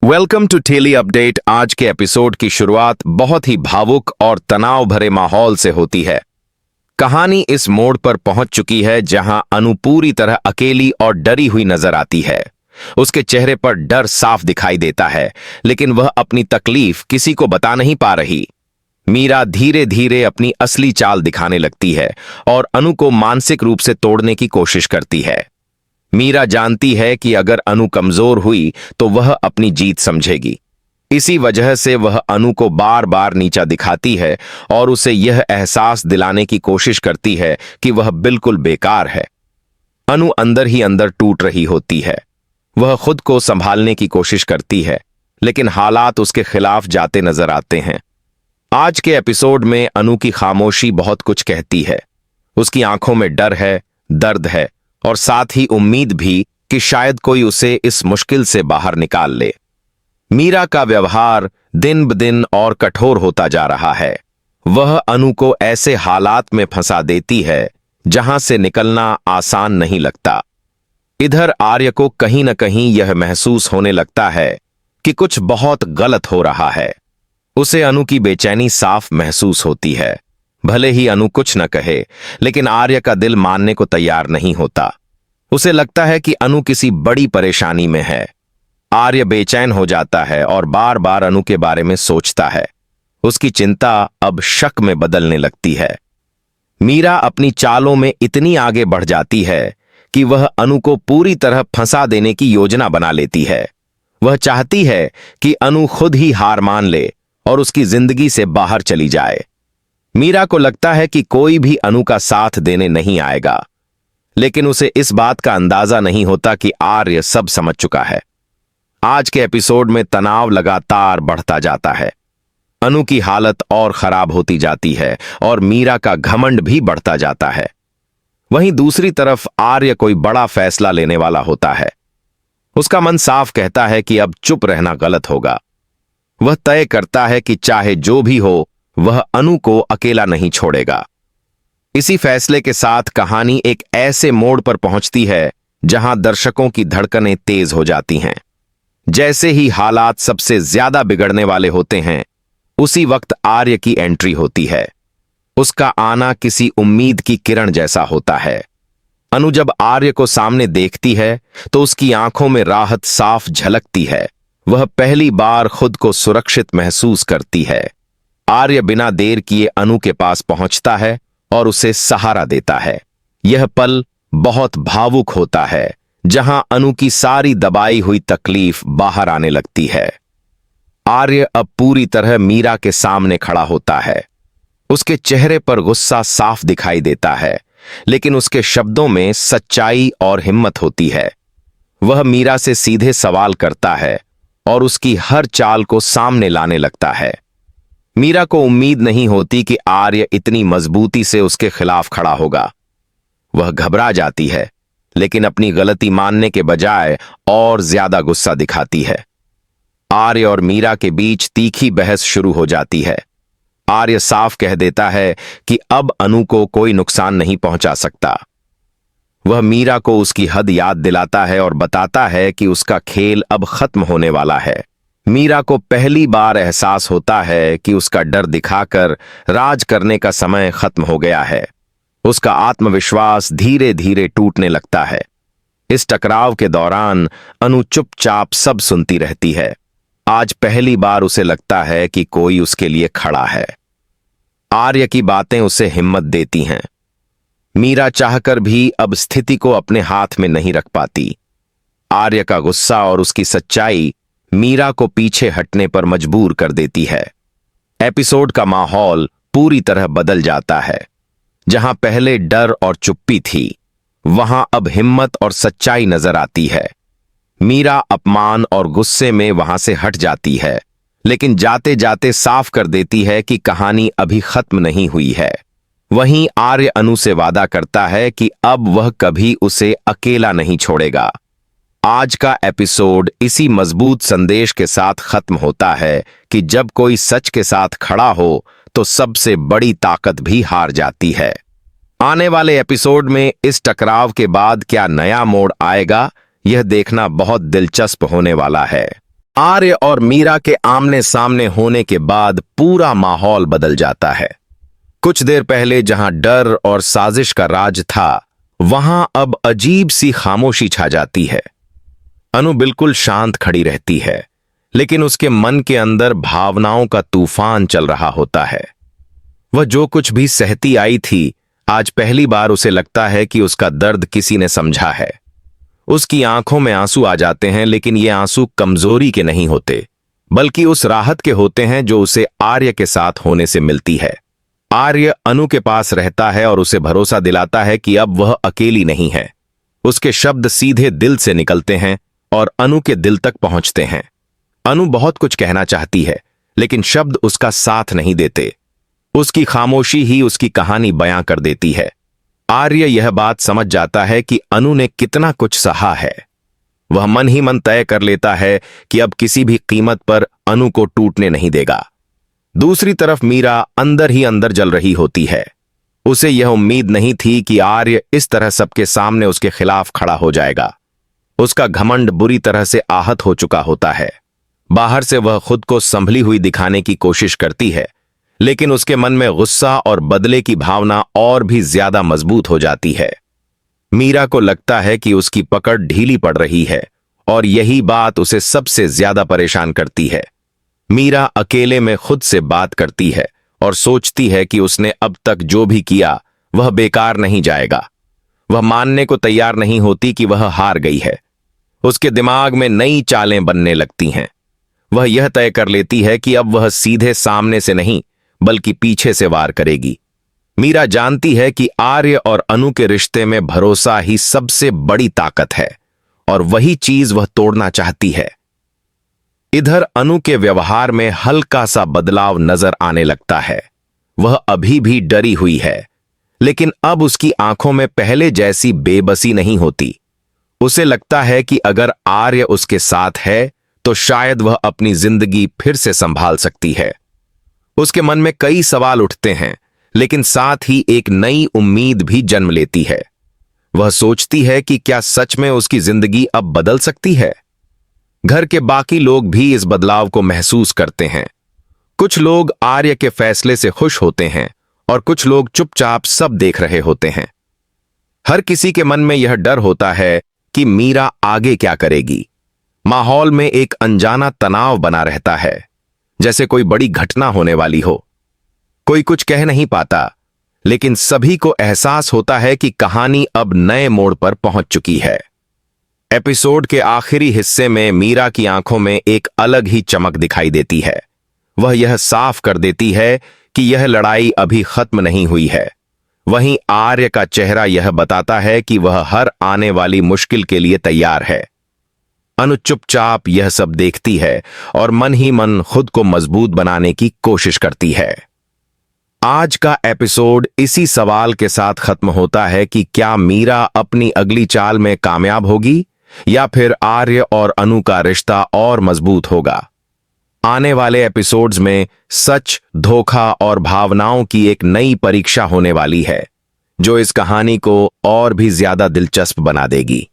Welcome to daily update. आज के episode की शुरुआत बहुत ही भावुक और तनाव भरे माहौल से होती है। कहानी इस मोड़ पर पहुंच चुकी है जहां अनु पूरी तरह अकेली और डरी हुई नजर आती है। उसके चेहरे पर डर साफ दिखाई देता है, लेकिन वह अपनी तकलीफ किसी को बता नहीं पा रही। मीरा धीरे धीरे अपनी असली चाल दिखाने लगती है और अनु को मानसिक रूप से तोड़ने की कोशिश करती है। मीरा जानती है कि अगर अनु कमजोर हुई तो वह अपनी जीत समझेगी। इसी वजह से वह अनु को बार बार नीचा दिखाती है और उसे यह एहसास दिलाने की कोशिश करती है कि वह बिल्कुल बेकार है। अनु अंदर ही अंदर टूट रही होती है। वह खुद को संभालने की कोशिश करती है, लेकिन हालात उसके खिलाफ जाते नजर आते हैं। आज के एपिसोड में अनु की खामोशी बहुत कुछ कहती है। उसकी आंखों में डर है, दर्द है और साथ ही उम्मीद भी कि शायद कोई उसे इस मुश्किल से बाहर निकाल ले। मीरा का व्यवहार दिन ब दिन और कठोर होता जा रहा है। वह अनु को ऐसे हालात में फंसा देती है जहां से निकलना आसान नहीं लगता। इधर आर्य को कहीं न कहीं यह महसूस होने लगता है कि कुछ बहुत गलत हो रहा है। उसे अनु की बेचैनी साफ महसूस होती है। भले ही अनु कुछ न कहे, लेकिन आर्य का दिल मानने को तैयार नहीं होता। उसे लगता है कि अनु किसी बड़ी परेशानी में है। आर्य बेचैन हो जाता है और बार बार अनु के बारे में सोचता है। उसकी चिंता अब शक में बदलने लगती है। मीरा अपनी चालों में इतनी आगे बढ़ जाती है कि वह अनु को पूरी तरह फंसा देने की योजना बना लेती है। वह चाहती है कि अनु खुद ही हार मान ले और उसकी जिंदगी से बाहर चली जाए। मीरा को लगता है कि कोई भी अनु का साथ देने नहीं आएगा, लेकिन उसे इस बात का अंदाजा नहीं होता कि आर्य सब समझ चुका है। आज के एपिसोड में तनाव लगातार बढ़ता जाता है। अनु की हालत और खराब होती जाती है और मीरा का घमंड भी बढ़ता जाता है। वहीं दूसरी तरफ आर्य कोई बड़ा फैसला लेने वाला होता है। उसका मन साफ कहता है कि अब चुप रहना गलत होगा। वह तय करता है कि चाहे जो भी हो, वह अनु को अकेला नहीं छोड़ेगा। इसी फैसले के साथ कहानी एक ऐसे मोड़ पर पहुंचती है जहां दर्शकों की धड़कनें तेज हो जाती हैं। जैसे ही हालात सबसे ज्यादा बिगड़ने वाले होते हैं, उसी वक्त आर्य की एंट्री होती है। उसका आना किसी उम्मीद की किरण जैसा होता है। अनु जब आर्य को सामने देखती है तो उसकी आंखों में राहत साफ झलकती है। वह पहली बार खुद को सुरक्षित महसूस करती है। आर्य बिना देर किए अनु के पास पहुंचता है और उसे सहारा देता है। यह पल बहुत भावुक होता है, जहां अनु की सारी दबाई हुई तकलीफ बाहर आने लगती है। आर्य अब पूरी तरह मीरा के सामने खड़ा होता है। उसके चेहरे पर गुस्सा साफ दिखाई देता है, लेकिन उसके शब्दों में सच्चाई और हिम्मत होती है। वह मीरा से सीधे सवाल करता है और उसकी हर चाल को सामने लाने लगता है। मीरा को उम्मीद नहीं होती कि आर्य इतनी मजबूती से उसके खिलाफ खड़ा होगा। वह घबरा जाती है, लेकिन अपनी गलती मानने के बजाय और ज्यादा गुस्सा दिखाती है। आर्य और मीरा के बीच तीखी बहस शुरू हो जाती है। आर्य साफ कह देता है कि अब अनु को कोई नुकसान नहीं पहुंचा सकता। वह मीरा को उसकी हद याद दिलाता है और बताता है कि उसका खेल अब खत्म होने वाला है। मीरा को पहली बार एहसास होता है कि उसका डर दिखाकर राज करने का समय खत्म हो गया है। उसका आत्मविश्वास धीरे धीरे टूटने लगता है। इस टकराव के दौरान अनु चुपचाप सब सुनती रहती है। आज पहली बार उसे लगता है कि कोई उसके लिए खड़ा है। आर्य की बातें उसे हिम्मत देती हैं। मीरा चाहकर भी अब स्थिति को अपने हाथ में नहीं रख पाती। आर्य का गुस्सा और उसकी सच्चाई मीरा को पीछे हटने पर मजबूर कर देती है। एपिसोड का माहौल पूरी तरह बदल जाता है। जहां पहले डर और चुप्पी थी, वहां अब हिम्मत और सच्चाई नजर आती है। मीरा अपमान और गुस्से में वहां से हट जाती है, लेकिन जाते जाते साफ कर देती है कि कहानी अभी खत्म नहीं हुई है। वहीं आर्य अनु से वादा करता है कि अब वह कभी उसे अकेला नहीं छोड़ेगा। आज का एपिसोड इसी मजबूत संदेश के साथ खत्म होता है कि जब कोई सच के साथ खड़ा हो तो सबसे बड़ी ताकत भी हार जाती है। आने वाले एपिसोड में इस टकराव के बाद क्या नया मोड़ आएगा, यह देखना बहुत दिलचस्प होने वाला है। आर्य और मीरा के आमने सामने होने के बाद पूरा माहौल बदल जाता है। कुछ देर पहले जहां डर और साजिश का राज था, वहां अब अजीब सी खामोशी छा जाती है। अनु बिल्कुल शांत खड़ी रहती है, लेकिन उसके मन के अंदर भावनाओं का तूफान चल रहा होता है। वह जो कुछ भी सहती आई थी, आज पहली बार उसे लगता है कि उसका दर्द किसी ने समझा है। उसकी आंखों में आंसू आ जाते हैं, लेकिन ये आंसू कमजोरी के नहीं होते, बल्कि उस राहत के होते हैं जो उसे आर्य के साथ होने से मिलती है। आर्य अनु के पास रहता है और उसे भरोसा दिलाता है कि अब वह अकेली नहीं है। उसके शब्द सीधे दिल से निकलते हैं और अनु के दिल तक पहुंचते हैं। अनु बहुत कुछ कहना चाहती है, लेकिन शब्द उसका साथ नहीं देते। उसकी खामोशी ही उसकी कहानी बयां कर देती है। आर्य यह बात समझ जाता है कि अनु ने कितना कुछ सहा है। वह मन ही मन तय कर लेता है कि अब किसी भी कीमत पर अनु को टूटने नहीं देगा। दूसरी तरफ मीरा अंदर ही अंदर जल रही होती है। उसे यह उम्मीद नहीं थी कि आर्य इस तरह सबके सामने उसके खिलाफ खड़ा हो जाएगा। उसका घमंड बुरी तरह से आहत हो चुका होता है। बाहर से वह खुद को संभली हुई दिखाने की कोशिश करती है, लेकिन उसके मन में गुस्सा और बदले की भावना और भी ज्यादा मजबूत हो जाती है। मीरा को लगता है कि उसकी पकड़ ढीली पड़ रही है और यही बात उसे सबसे ज्यादा परेशान करती है। मीरा अकेले में खुद से बात करती है और सोचती है कि उसने अब तक जो भी किया वह बेकार नहीं जाएगा। वह मानने को तैयार नहीं होती कि वह हार गई है। उसके दिमाग में नई चालें बनने लगती हैं। वह यह तय कर लेती है कि अब वह सीधे सामने से नहीं, बल्कि पीछे से वार करेगी। मीरा जानती है कि आर्य और अनु के रिश्ते में भरोसा ही सबसे बड़ी ताकत है और वही चीज वह तोड़ना चाहती है। इधर अनु के व्यवहार में हल्का सा बदलाव नजर आने लगता है। वह अभी भी डरी हुई है, लेकिन अब उसकी आंखों में पहले जैसी बेबसी नहीं होती। उसे लगता है कि अगर आर्य उसके साथ है तो शायद वह अपनी जिंदगी फिर से संभाल सकती है। उसके मन में कई सवाल उठते हैं, लेकिन साथ ही एक नई उम्मीद भी जन्म लेती है। वह सोचती है कि क्या सच में उसकी जिंदगी अब बदल सकती है। घर के बाकी लोग भी इस बदलाव को महसूस करते हैं। कुछ लोग आर्य के फैसले से खुश होते हैं और कुछ लोग चुपचाप सब देख रहे होते हैं। हर किसी के मन में यह डर होता है कि मीरा आगे क्या करेगी। माहौल में एक अनजाना तनाव बना रहता है, जैसे कोई बड़ी घटना होने वाली हो। कोई कुछ कह नहीं पाता, लेकिन सभी को एहसास होता है कि कहानी अब नए मोड़ पर पहुंच चुकी है। एपिसोड के आखिरी हिस्से में मीरा की आंखों में एक अलग ही चमक दिखाई देती है। वह यह साफ कर देती है कि यह लड़ाई अभी खत्म नहीं हुई है। वहीं आर्य का चेहरा यह बताता है कि वह हर आने वाली मुश्किल के लिए तैयार है। अनु चुपचाप यह सब देखती है और मन ही मन खुद को मजबूत बनाने की कोशिश करती है। आज का एपिसोड इसी सवाल के साथ खत्म होता है कि क्या मीरा अपनी अगली चाल में कामयाब होगी या फिर आर्य और अनु का रिश्ता और मजबूत होगा। आने वाले एपिसोड्स में सच, धोखा और भावनाओं की एक नई परीक्षा होने वाली है, जो इस कहानी को और भी ज्यादा दिलचस्प बना देगी।